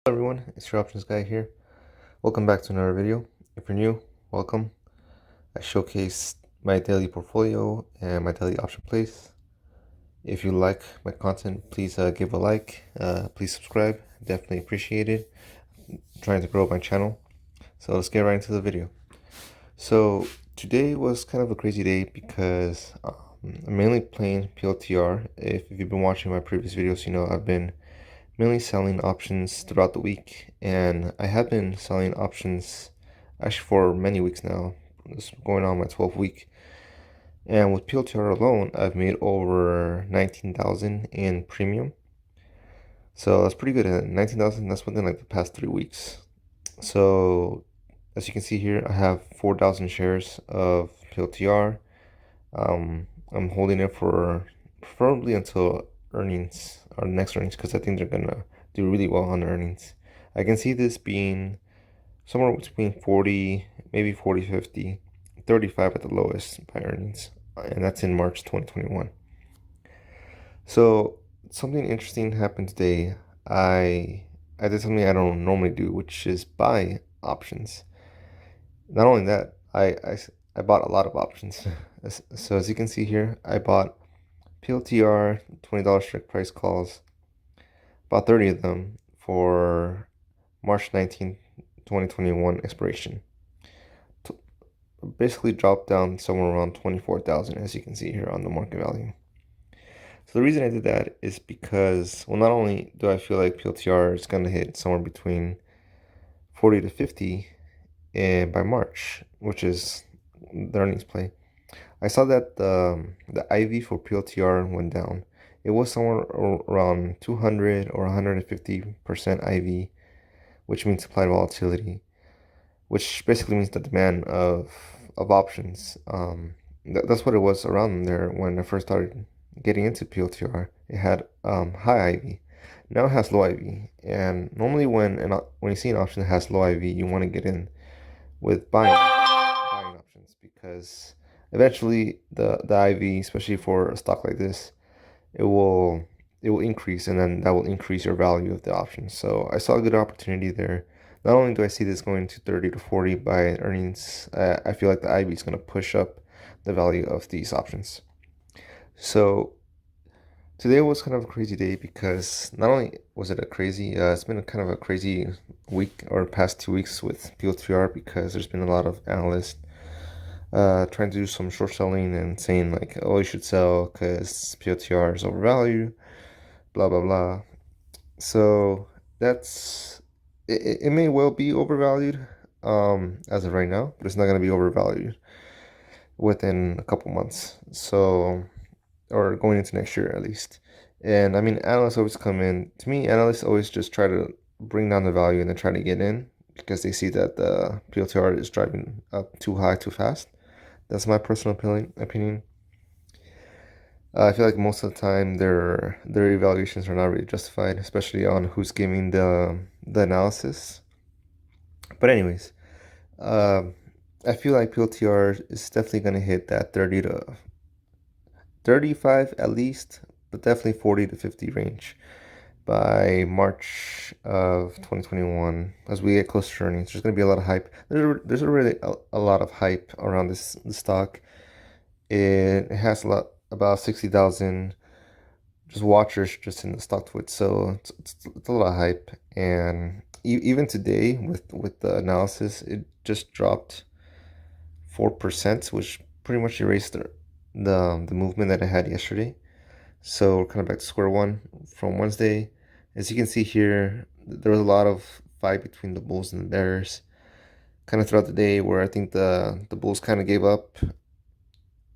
Hello everyone, it's your options guy here. Welcome back to another video. If you're new, welcome. I showcase my daily portfolio and my daily option plays. If you like my content, please give a like, please subscribe, definitely appreciate it. I'm trying to grow my channel, so let's get right into the video. So today was kind of a crazy day because I'm mainly playing PLTR. If you've been watching my previous videos, you know I've been mainly selling options throughout the week, and I have been selling options actually for many weeks now. This is going on my 12th week, and with PLTR alone I've made over 19,000 in premium, so that's pretty good. At 19,000, that's within like the past 3 weeks. So as you can see here, I have 4,000 shares of PLTR. I'm holding it for preferably until earnings, or next earnings, because I think they're gonna do really well on earnings. I can see this being somewhere between 40, maybe 40, 50, 35 at the lowest by earnings, and that's in March 2021. So something interesting happened today. I did something I don't normally do, which is buy options. Not only that, I bought a lot of options. So as you can see here, I bought PLTR $20 strike price calls, about 30 of them for March 19th, 2021 expiration. Basically dropped down somewhere around 24,000, as you can see here on the market value. So the reason I did that is because, well, not only do I feel like PLTR is going to hit somewhere between 40 to 50 by March, which is the earnings play, I saw that the IV for PLTR went down. It was somewhere around 200 or 150% IV, which means supply volatility, which basically means the demand of options. That's what it was around there when I first started getting into PLTR. It had high IV. Now it has low IV, and normally when you see an option that has low IV, you want to get in with buying options, because eventually the IV, especially for a stock like this, it will increase, and then that will increase your value of the option. So I saw a good opportunity there. Not only do I see this going to 30 to 40 by earnings, I feel like the IV is going to push up the value of these options. So today was kind of a crazy day because not only was it a crazy, it's been kind of a crazy week or past 2 weeks with PLTR, because there's been a lot of analysts trying to do some short selling and saying like, oh, you should sell because PLTR is overvalued, blah blah blah. So that's it may well be overvalued as of right now, but it's not going to be overvalued within a couple months, so, or going into next year at least. And I mean, analysts always come in, to me analysts always just try to bring down the value and then try to get in because they see that the PLTR is driving up too high too fast. That's my personal opinion. I feel like most of the time their evaluations are not really justified, especially on who's giving the analysis. But anyways, I feel like PLTR is definitely gonna hit that 30 to 35 at least, but definitely 40 to 50 range by March of 2021. As we get closer to earnings, there's gonna be a lot of hype. There's already a lot of hype around this stock. It has about 60,000 just watchers just in the stock to it, so it's a lot of hype. And even today with the analysis, it just dropped 4%, which pretty much erased the movement that I had yesterday. So we're kind of back to square one from Wednesday. As you can see here, there was a lot of fight between the bulls and the bears kind of throughout the day, where I think the bulls kind of gave up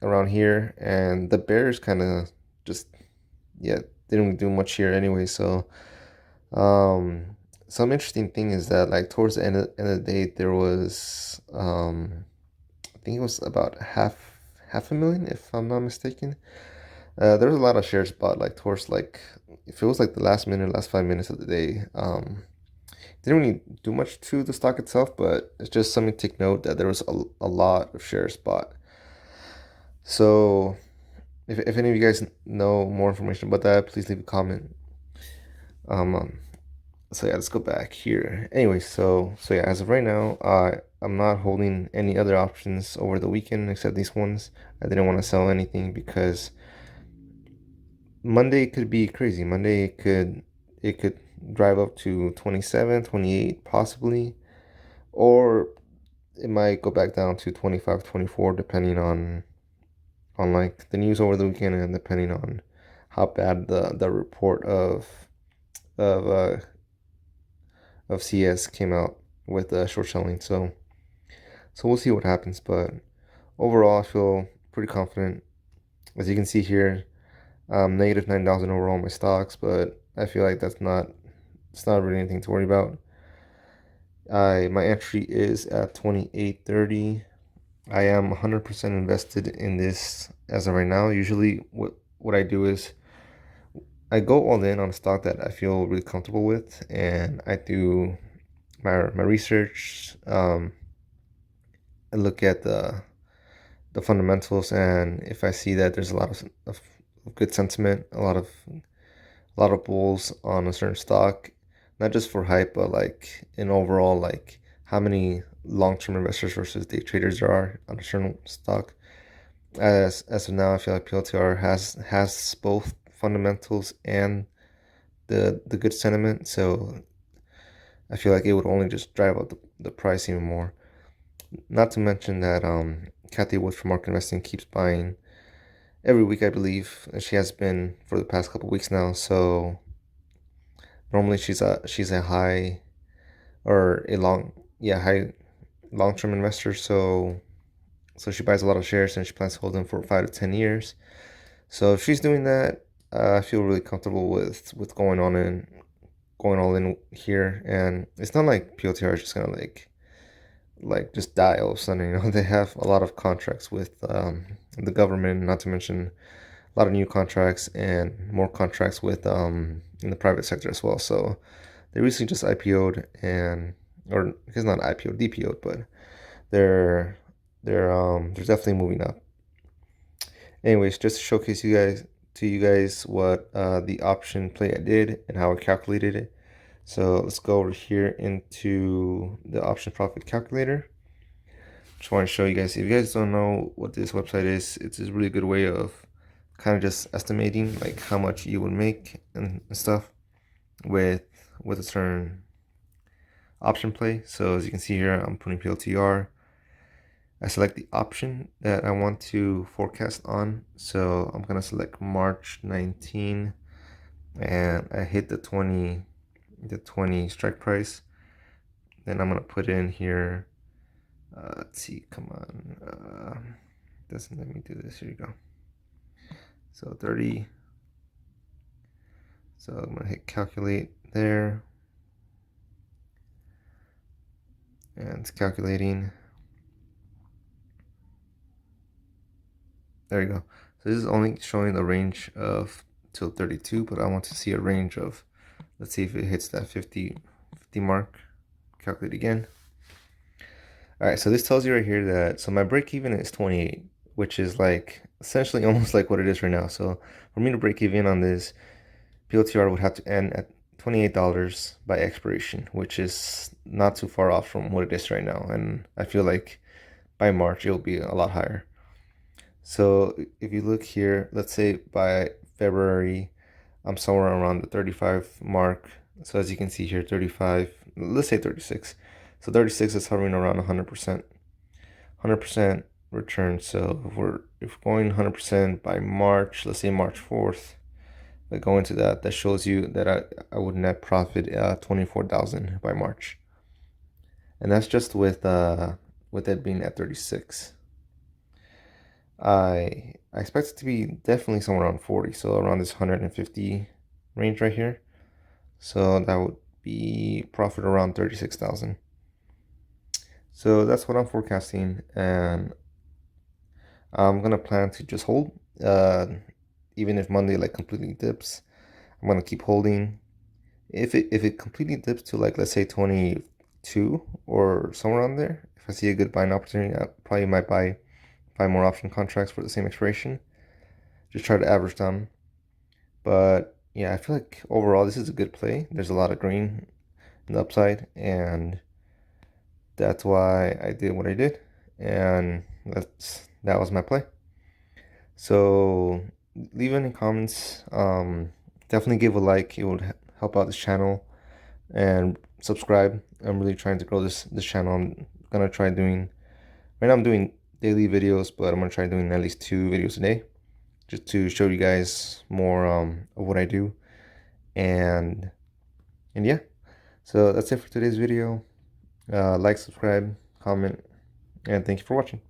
around here, and the bears kind of just, yeah, didn't do much here anyway. So some interesting thing is that, like, towards the end of the day, there was I think it was about half a million, if I'm not mistaken. There was a lot of shares bought, like, towards, like, if it was like the last 5 minutes of the day. Didn't really do much to the stock itself, but it's just something to take note that there was a lot of shares bought. So if any of you guys know more information about that, please leave a comment. Um, So yeah, let's go back here. Anyway, so yeah, as of right now, I'm not holding any other options over the weekend except these ones. I didn't want to sell anything because Monday could be crazy. Monday it could drive up to 27, 28 possibly, or it might go back down to 25, 24 depending on like the news over the weekend and depending on how bad the report of uh of CS came out with short selling. So we'll see what happens, but overall I feel pretty confident. As you can see here, negative 9,000 overall in my stocks, but I feel like it's not really anything to worry about. My entry is at 28.30. I am 100% invested in this as of right now. Usually what I do is I go all in on a stock that I feel really comfortable with, and I do my research. I look at the fundamentals, and if I see that there's a lot of good sentiment, a lot of bulls on a certain stock, not just for hype, but like in overall, like how many long-term investors versus day traders there are on a certain stock. As of now, I feel like PLTR has both fundamentals and the good sentiment, so I feel like it would only just drive up the price even more. Not to mention that Cathie Wood from Market Investing keeps buying every week, I believe, and she has been for the past couple weeks now. So normally she's a high or a long high long-term investor. So she buys a lot of shares and she plans to hold them for 5 to 10 years. So if she's doing that, I feel really comfortable with going all in here. And it's not like PLTR is just gonna like just die all of a sudden. You know, they have a lot of contracts with the government, not to mention a lot of new contracts and more contracts with in the private sector as well. So they recently just IPO'd and or it's not IPO, DPO'd, but they're definitely moving up. Anyways, just to showcase you guys what the option play I did and how I calculated it. So let's go over here into the option profit calculator. Just want to show you guys, if you guys don't know what this website is, it's a really good way of kind of just estimating like how much you would make and stuff with a certain option play. So as you can see here, I'm putting PLTR. I select the option that I want to forecast on. So I'm gonna select March 19 and I hit the 20 strike price. Then I'm gonna put in here, let's see, come on, doesn't let me do this, here you go. So 30, so I'm gonna hit calculate there, and it's calculating. There you go. So this is only showing the range of till 32, but I want to see a range of, let's see if it hits that 50 mark. Calculate again. All right, so this tells you right here that, so my break even is 28, which is like essentially almost like what it is right now. So for me to break even on this, PLTR would have to end at $28 by expiration, which is not too far off from what it is right now. And I feel like by March, it'll be a lot higher. So if you look here, let's say by February, I'm somewhere around the 35 mark. So as you can see here, 35, let's say 36. So 36 is hovering around 100%. 100% return. So if we're going 100% by March, let's say March 4th, I go into that shows you that I would net profit 24,000 by March. And that's just with it being at 36. I expect it to be definitely somewhere around 40, so around this 150 range right here. So that would be profit around 36,000. So that's what I'm forecasting, and I'm gonna plan to just hold. Even if Monday like completely dips, I'm gonna keep holding. If it completely dips to like, let's say 22 or somewhere around there, if I see a good buying opportunity, I probably might buy more option contracts for the same expiration. Just try to average down. But yeah, I feel like overall this is a good play. There's a lot of green the upside, and that's why I did what I did, and that was my play. So leave any comments. Definitely give a like. It would help out this channel, and subscribe. I'm really trying to grow this channel. I'm gonna try doing, right now I'm doing daily videos, but I'm gonna try doing at least 2 videos a day, just to show you guys more of what I do. And yeah, so that's it for today's video. Like, subscribe, comment, and thank you for watching.